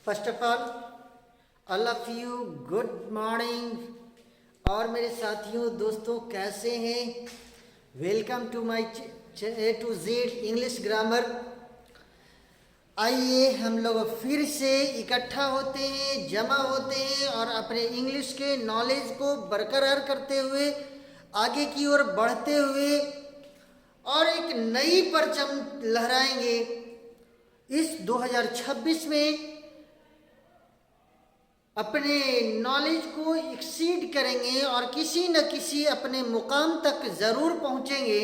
First of all of you good morning. और मेरे साथियों दोस्तों कैसे हैं? Welcome to my A to Z English grammar. आइए हम लोग फिर से इकट्ठा होते हैं, जमा होते हैं और अपने इंग्लिश के नॉलेज को बरकरार करते हुए आगे की ओर बढ़ते हुए और एक नई परचम लहराएंगे। इस 2026 में अपने नॉलेज को एक्सीड करेंगे और किसी न किसी अपने मुकाम तक ज़रूर पहुंचेंगे।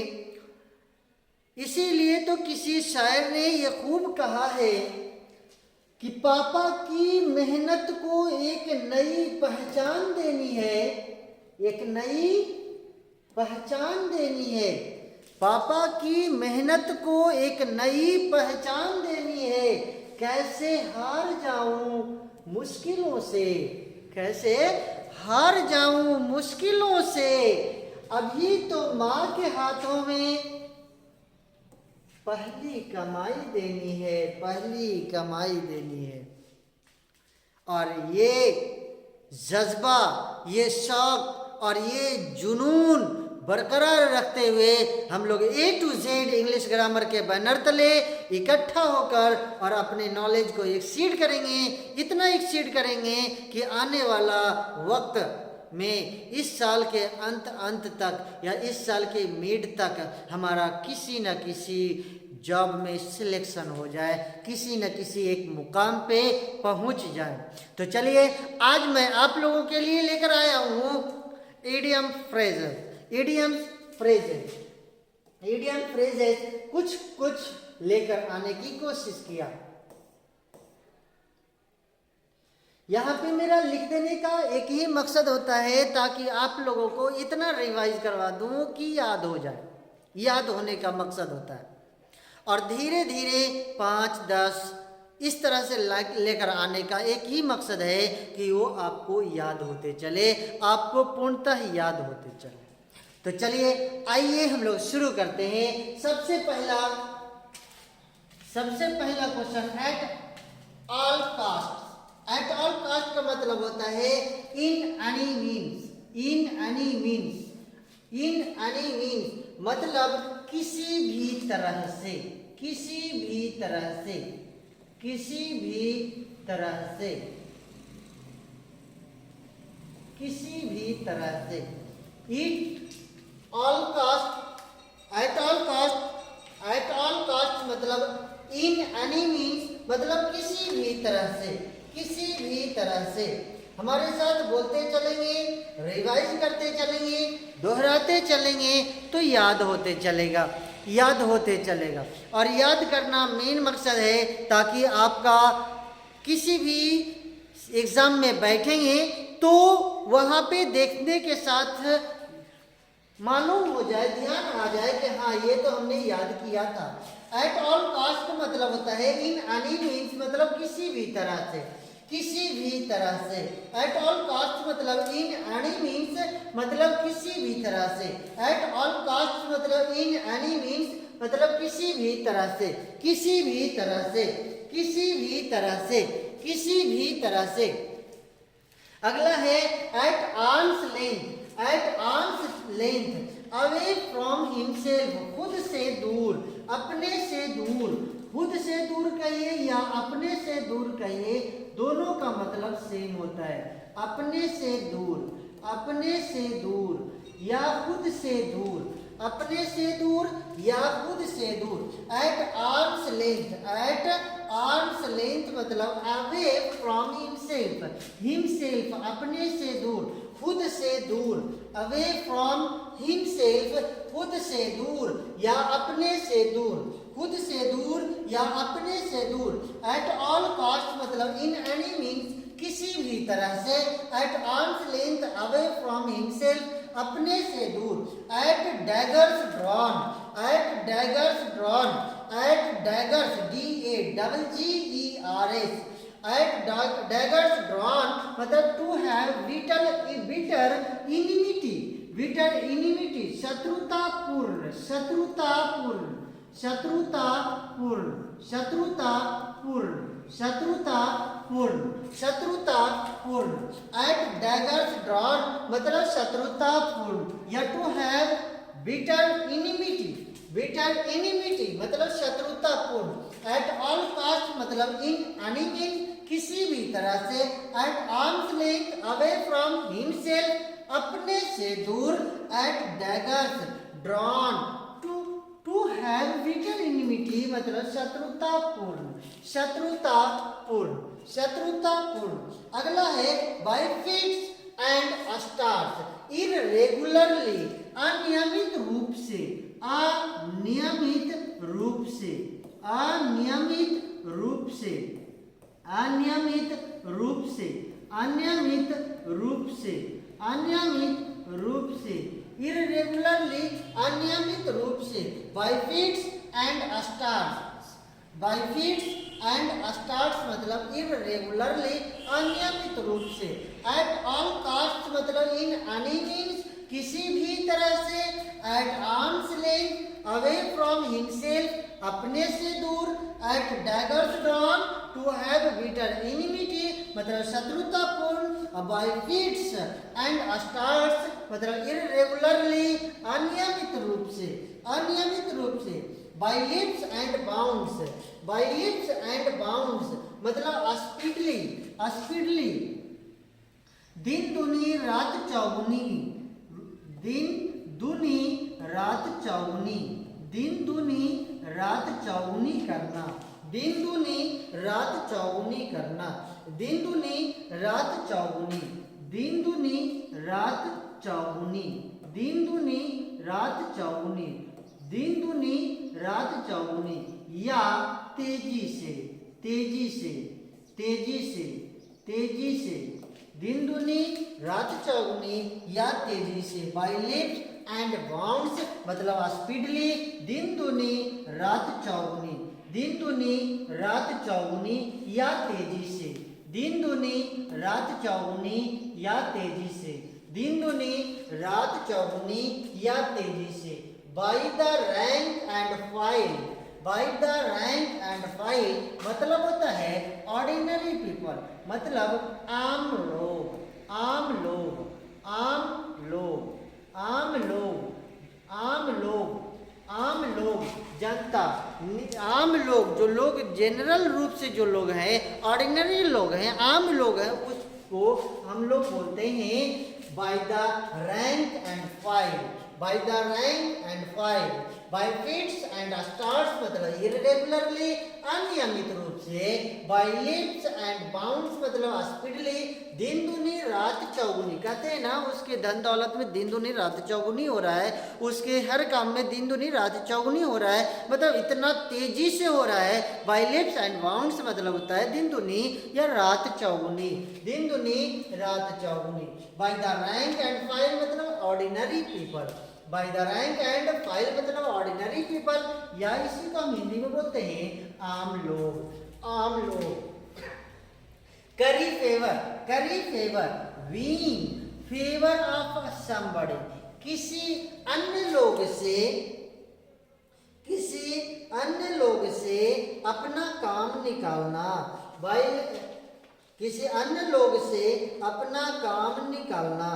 इसीलिए तो किसी शायर ने ये खूब कहा है कि पापा की मेहनत को एक नई पहचान देनी है, एक नई पहचान देनी है। पापा की मेहनत को एक नई पहचान देनी है। कैसे हार जाऊं मुश्किलों से, कैसे हार जाऊं मुश्किलों से। अभी तो माँ के हाथों में पहली कमाई देनी है, पहली कमाई देनी है। और ये जज्बा, ये शौक और ये जुनून बरकरार रखते हुए हम लोग A to Z English grammar के बैनर तले इकट्ठा होकर और अपने नॉलेज को एक्सीड करेंगे। इतना एक्सीड करेंगे कि आने वाला वक्त में इस साल के अंत तक या इस साल के मिड तक हमारा किसी न किसी जॉब में सिलेक्शन हो जाए, किसी न किसी एक मुकाम पे पहुंच जाए। तो चलिए आज मैं आप लोगों के लिए लेकर आया हूँ इडियम फ्रेजेस। इडियम फ्रेजेस कुछ लेकर आने की कोशिश किया। यहाँ पे मेरा लिख देने का एक ही मकसद होता है ताकि आप लोगों को इतना रिवाइज करवा दूं कि याद हो जाए, याद होने का मकसद होता है। और धीरे धीरे 5-10 इस तरह से लेकर आने का एक ही मकसद है कि वो आपको याद होते चले, आपको पूर्णतः याद होते चले। तो चलिए आइए हम लोग शुरू करते हैं। सबसे पहला question, at all cast. At all cast का मतलब होता है in any means. In any means मतलब किसी भी तरह से, किसी भी तरह से, किसी भी तरह से, किसी भी तरह से। It all cast, at all cast, at all cast मतलब इन एनी मीन्स मतलब किसी भी तरह से, किसी भी तरह से। हमारे साथ बोलते चलेंगे, रिवाइज करते चलेंगे, दोहराते चलेंगे तो याद होते चलेगा, याद होते चलेगा। और याद करना मेन मकसद है ताकि आपका किसी भी एग्ज़ाम में बैठेंगे तो वहाँ पे देखने के साथ मालूम हो जाए, ध्यान आ जाए कि हाँ ये तो हमने याद किया था। एट ऑल कास्ट का मतलब होता है इन एनी मीन्स मतलब किसी भी तरह से, किसी भी तरह से। एट ऑल कास्ट मतलब इन एनी मीन्स मतलब किसी भी तरह से। एट ऑल कास्ट मतलब इन एनी मीन्स मतलब किसी भी तरह से, किसी भी तरह से, किसी भी तरह से, किसी भी तरह से। अगला है at arms length. At arms length away from himself, खुद से दूर, अपने से दूर। खुद से दूर कहिए या अपने से दूर कहिए, दोनों का मतलब सेम होता है। अपने से दूर, अपने से दूर या खुद से दूर, अपने से दूर या खुद से दूर। At arms length, at arms length मतलब अवे फ्रॉम हिमसेल्फ। हिमसेल्फ अपने से दूर, खुद से दूर। अवे फ्रॉम हिमसेल्फ खुद से दूर या अपने से दूर, खुद से दूर या अपने से दूर। एट ऑल कास्ट मतलब इन एनी मीन्स किसी भी तरह से। At arms length away from himself अपने से दूर। At daggers drawn, at daggers drawn, at daggers DAGGERS। At daggers drawn मतलब to have bitter enmity, bitter enmity शत्रुतापूर्ण, शत्रुतापूर्ण, शत्रुतापूर्ण, शत्रुतापूर्ण, शत्रुतापूर्ण, शत्रुतापूर्ण। एट डैगर्स ड्रॉन मतलब शत्रुतापूर्ण, या to have bitter enmity, bitter enmity मतलब शत्रुतापूर्ण। एट ऑल कास्ट मतलब इन एनी मीन किसी भी तरह से। At arms length away from himself अपने से दूर। At daggers drawn to have bitter enmity मतलब शत्रुतापूर्ण, शत्रुतापूर्ण, शत्रुतापूर्ण। अगला है by fits and starts irregularly अनियमित रूप से, अनियमित रूप से, अनियमित रूप से, अनियमित रूप से, अनियमित रूप से, अनियमित रूप से, इररेगुलरली अनियमित रूप से। Bye fits and stars, bye fits and stars मतलब इररेगुलरली अनियमित रूप से। एट ऑल कास्ट मतलब इन एनी मीन्स किसी भी तरह से। At arms length away from himself अपने से दूर। At daggers drawn to have bitter enmity मतलब शत्रुतापूर्ण। बाय फिट्स एंड स्टार्स मतलब इररेगुलरली अनियमित रूप से, अनियमित रूप से। By leaps and bounds, by leaps and bounds मतलब स्पीडली, स्पीडली। दिन दुनी रात चौगुनी, दिन दुनी रात चौगुनी, दिन दुनी रात चौगुनी करना, दिन दुनी रात चौगुनी करना, दिन दुनी रात चौगुनी, दिन दुनी रात चौगुनी, दिन दुनी रात चौगुनी, दिन दुनी रात चौगुनी। या तेजी से, तेजी से, तेजी से, तेजी से। दिन दुनी रात चौगुनी या तेजी से। बाय लिप्स एंड बाउंड्स मतलब स्पीडली। दिन दुनी रात चौगुनी, दिन दुनी रात चौगुनी या तेजी से, दिन दुनी रात चौगुनी या तेजी से, दिन दुनी रात चौगुनी या तेजी से। By the rank and file, by the rank and file मतलब होता है ऑर्डिनरी पीपल मतलब आम लोग, आम लोग, आम लोग, आम लोग, आम लोग, आम लोग, जनता, आम लोग, जो लोग जनरल रूप से जो लोग हैं, ऑर्डिनरी लोग हैं, आम लोग हैं, उसको हम लोग बोलते हैं bye the rank and file, by the rank and file. Bye fits and stars मतलब इररेगुलरली अनियमित रूप से। बाय लिप्स एंड बाउंड्स मतलब स्पीडली। दिन दुनी रात चौगुनी कहते हैं ना, उसके धन दौलत में दिन दुनी रात चौगुनी हो रहा है, उसके हर काम में दिन दुनी रात चौगुनी हो रहा है, मतलब इतना तेजी से हो रहा है। बाय लिप्स एंड बाउंड्स मतलब होता है दिन दुनी या रात चौगुनी, दिन दुनी रात चौगुनी। By the rank and file मतलब ordinary people, by the rank and file मतलब ऑर्डिनरी पीपल, या इसी को हम हिंदी में बोलते हैं आम लोग, आम लोग। Curry favour, curry favour, win favour of somebody किसी अन्य लोग से, किसी अन्य लोग से अपना काम निकालना। बाय किसी अन्य लोग से अपना काम निकालना,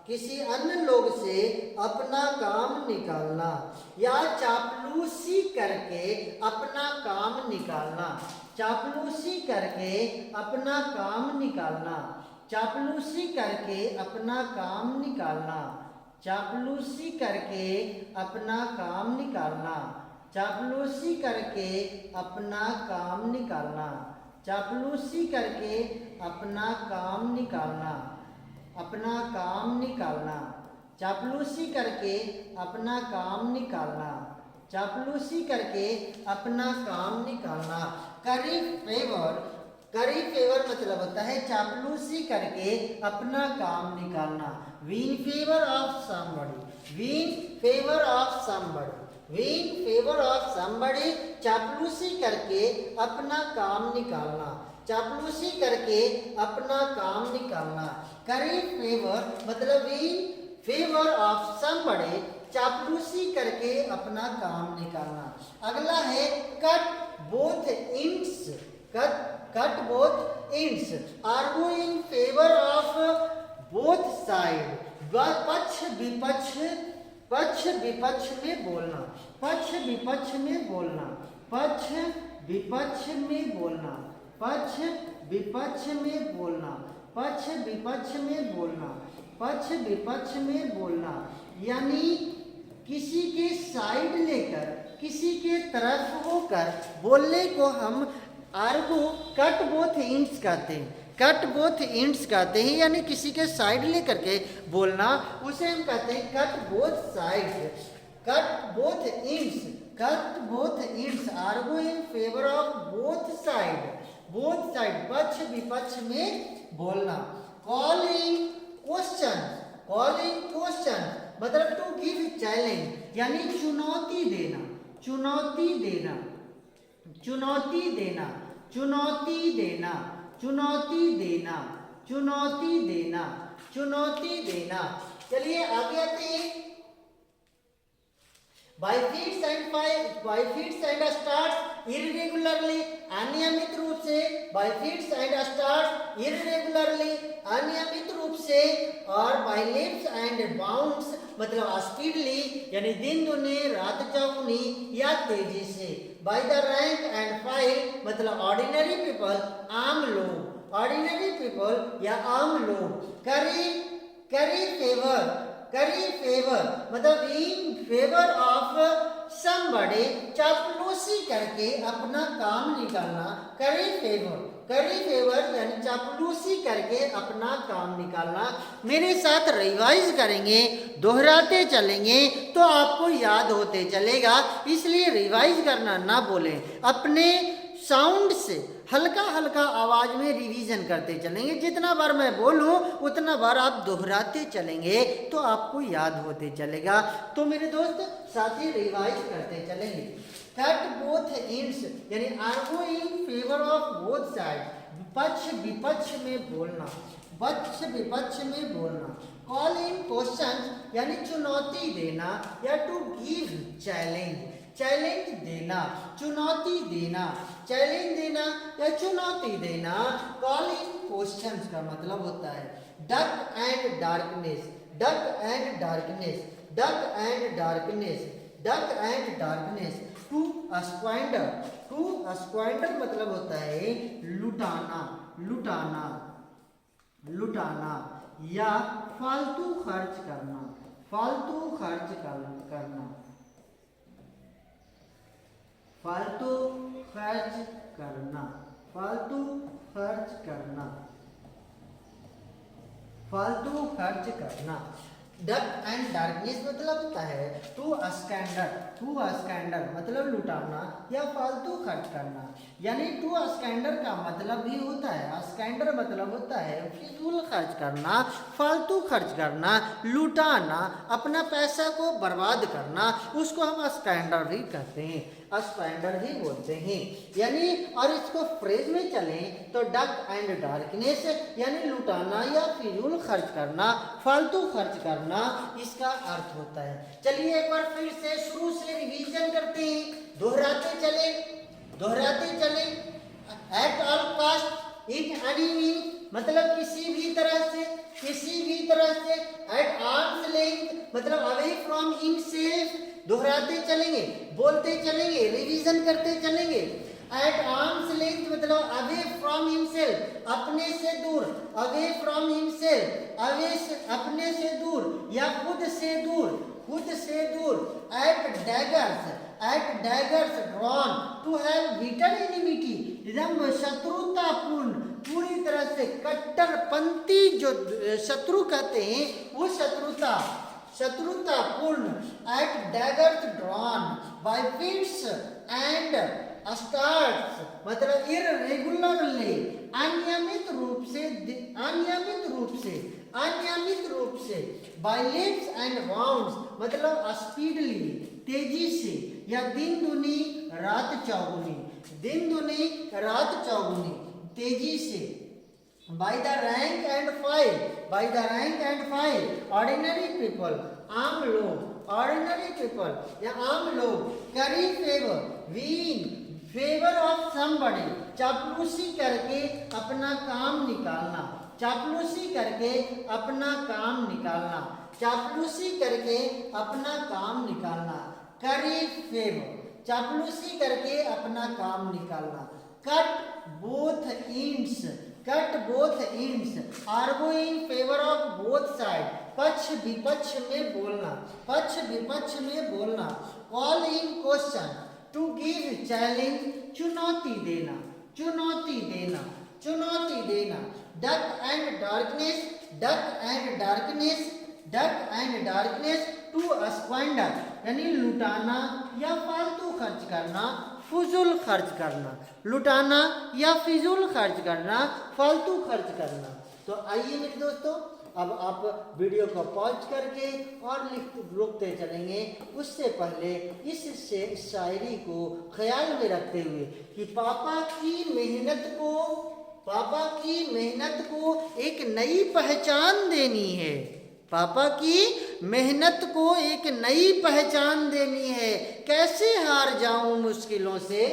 किसी अन्य लोग से अपना काम निकालना। या चापलूसी करके अपना काम निकालना, चापलूसी करके अपना काम निकालना, चापलूसी करके अपना काम निकालना, चापलूसी करके अपना काम निकालना, चापलूसी करके अपना काम निकालना, चापलूसी करके अपना काम निकालना, अपना काम निकालना, चापलूसी करके अपना काम निकालना, चापलूसी करके अपना काम निकालना। करी फेवर, करी फेवर मतलब होता है चापलूसी करके अपना काम निकालना। Win favour of somebody, win favour of somebody, win favour of somebody चापलूसी करके अपना काम निकालना, चापलूसी करके अपना काम निकालना। करी फेवर मतलब विन फेवर ऑफ समबडी चापलूसी करके अपना काम निकालना। अगला है cut both ends, cut both ends, argue in favour of both side, पक्ष विपक्ष, पक्ष विपक्ष में बोलना, पक्ष विपक्ष में बोलना, पक्ष विपक्ष में बोलना, पक्ष विपक्ष में बोलना, पक्ष विपक्ष में बोलना, पक्ष विपक्ष में बोलना, यानी किसी के साइड लेकर, किसी के तरफ होकर बोलने को हम आर्गू कट बोथ एंड्स कहते हैं, कट बोथ एंड्स कहते हैं, यानी किसी के साइड लेकर के बोलना, उसे हम कहते हैं cut both side, cut both ends, cut both ends, argue in favour of both side, both side, पक्ष विपक्ष में बोलना। कॉलिंग क्वेश्चन, कॉलिंग क्वेश्चन मतलब टू गिव चैलेंज, यानी चुनौती देना, चुनौती देना, चुनौती देना, चुनौती देना, चुनौती देना, चुनौती देना, चुनौती देना। चलिए आगे आते हैं। By fits and starts irregularly, अनियमित रूप से, by fits and starts irregularly, अनियमित रूप से, और by leaps and bounds मतलब स्पीडली यानी दिन दुनी रात चौगुनी या तेजी से, by the rank and file मतलब ऑर्डिनरी पीपल आम लोग, ऑर्डिनरी पीपल या आम लोग, करी फेवर, करी फेवर मतलब इन फेवर ऑफ समबडी, चापलूसी करके अपना काम निकालना, करी फेवर, करी फेवर यानी चापलूसी करके अपना काम निकालना। मेरे साथ रिवाइज करेंगे, दोहराते चलेंगे तो आपको याद होते चलेगा, इसलिए रिवाइज करना ना बोलें, अपने साउंड से हल्का हल्का आवाज में रिवीजन करते चलेंगे। जितना बार मैं बोलूं उतना बार आप दोहराते चलेंगे तो आपको याद होते चलेगा। तो मेरे दोस्त साथी रिवाइज करते चलेंगे। कट बोथ एंड्स यानी argue in favour of both side, पक्ष विपक्ष में बोलना, पक्ष विपक्ष में बोलना। कॉल इन क्वेश्चन यानी चुनौती देना या टू गिव चैलेंज, चैलेंज देना, चुनौती देना, चैलेंज देना या चुनौती देना। कॉलिंग क्वेश्चंस का मतलब होता है duck and darkness, duck and darkness, duck and darkness, duck and darkness. To squander, to squander मतलब होता है लुटाना, लुटाना, लुटाना या फालतू खर्च करना, फालतू खर्च करना, फालतू खर्च करना, फालतू खर्च करना, फालतू खर्च करना। डक एंड डार्कनेस मतलब होता है टू स्कैंडर, टू स्कैंडर मतलब लुटाना या फालतू खर्च करना। यानी टू स्कैंडर का मतलब भी होता है, स्कैंडर मतलब होता है फिजूल खर्च करना, फालतू खर्च करना, लुटाना, अपना पैसा को बर्बाद करना, उसको हम स्कैंडर भी कहते हैं, स्कैंडर ही बोलते हैं। यानी और इसको फ्रेज में चलें तो डक एंड डार्कनेस यानी लुटाना या फिजूल खर्च करना, फालतू खर्च करना, इसका अर्थ होता है। चलिए एक बार फिर से शुरू से रिवीजन करते हैं, दोहराते चले, दोहराते चले। At all cast, in any mean मतलब किसी भी तरह से, किसी भी तरह से। एट आर्म्स लेंथ मतलब अवे फ्रॉम हिमसेल्फ, दोहराते चलेंगे, बोलते चलेंगे, रिवीजन करते चलेंगे। एट आर्म्स लेंथ मतलब अवे फ्रॉम हिमसेल्फ, अपने से दूर, अवे फ्रॉम हिमसेल्फ, अवे से अपने से दूर या खुद से दूर, खुद से दूर। At daggers, at daggers drawn to have beaten enmity, एकदम शत्रुतापूर्ण, पूरी तरह से कट्टरपंथी जो शत्रु कहते हैं वो शत्रुता, शत्रुतापूर्ण। At daggers drawn by fits and starts मतलब इररेगुलरली, अनियमित रूप से, अनियमित रूप से, अनियमित रूप से। बाय लीप्स एंड बाउंड्स मतलब स्पीडली, तेजी से या दिन दुनी रात चौगुनी, दिन दुनी रात चौगुनी, तेजी से। By the rank and file, by the rank and file, ordinary people आम लोग, ऑर्डिनरी पीपल या आम लोग, curry favour, win favour of somebody, चापलूसी करके अपना काम निकालना, चापलूसी करके अपना काम निकालना, चापलूसी करके अपना काम निकालना, करी फेवर, चापलूसी करके अपना काम निकालना, cut both ends, cut both ends, argue in favour of both side, पक्ष विपक्ष में बोलना, पक्ष विपक्ष में बोलना, call in question, to give challenge, चुनौती देना, चुनौती देना, चुनौती देना, duck and darkness, duck and darkness, duck and darkness, to squander यानी लुटाना या फालतू खर्च करना, फजूल खर्च करना, लुटाना या फिजूल खर्च करना, फालतू खर्च करना। तो आइए मेरे दोस्तों, अब आप वीडियो को पॉज करके और रुकते चलेंगे। उससे पहले इस शायरी को ख्याल में रखते हुए कि पापा की मेहनत को एक नई पहचान देनी है, पापा की मेहनत को एक नई पहचान देनी है। कैसे हार जाऊं मुश्किलों से,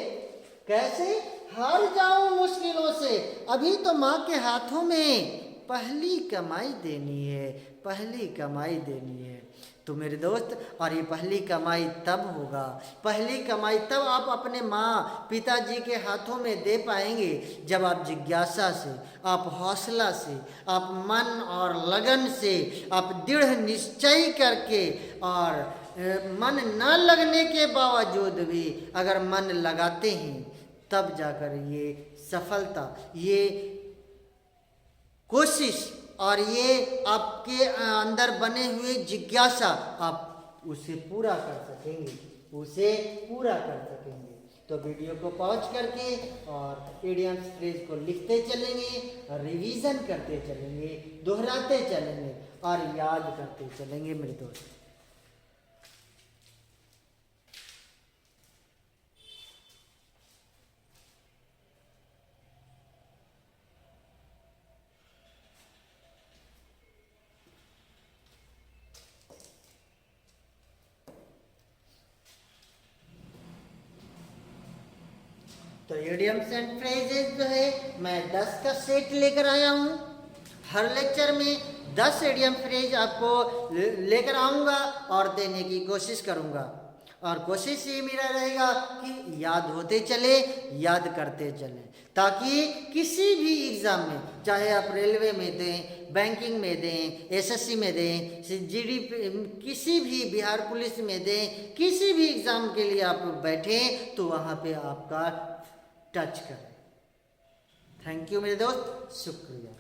कैसे हार जाऊं मुश्किलों से, अभी तो माँ के हाथों में पहली कमाई देनी है, पहली कमाई देनी है। तो मेरे दोस्त, और ये पहली कमाई तब होगा, पहली कमाई तब आप अपने माँ पिताजी के हाथों में दे पाएंगे जब आप जिज्ञासा से, आप हौसला से, आप मन और लगन से, आप दृढ़ निश्चय करके, और मन न लगने के बावजूद भी अगर मन लगाते हैं तब जाकर ये सफलता, ये कोशिश और ये आपके अंदर बने हुए जिज्ञासा, आप उसे पूरा कर सकेंगे, उसे पूरा कर सकेंगे। तो वीडियो को पॉज करके और इडियम्स फ्रेज को लिखते चलेंगे, रिवीजन करते चलेंगे, दोहराते चलेंगे और याद करते चलेंगे मेरे दोस्त। तो इडियम्स एंड फ्रेजेस जो है मैं 10 का सेट लेकर आया हूँ। हर लेक्चर में 10 इडियम फ्रेज आपको लेकर आऊँगा और देने की कोशिश करूँगा, और कोशिश ये मेरा रहेगा कि याद होते चले, याद करते चले, ताकि किसी भी एग्ज़ाम में, चाहे आप रेलवे में दें, बैंकिंग में दें, एसएससी में दें, जीडी, किसी भी बिहार पुलिस में दें, किसी भी एग्ज़ाम के लिए आप बैठें तो वहाँ पे आपका टच करें। थैंक यू मेरे दोस्त, शुक्रिया।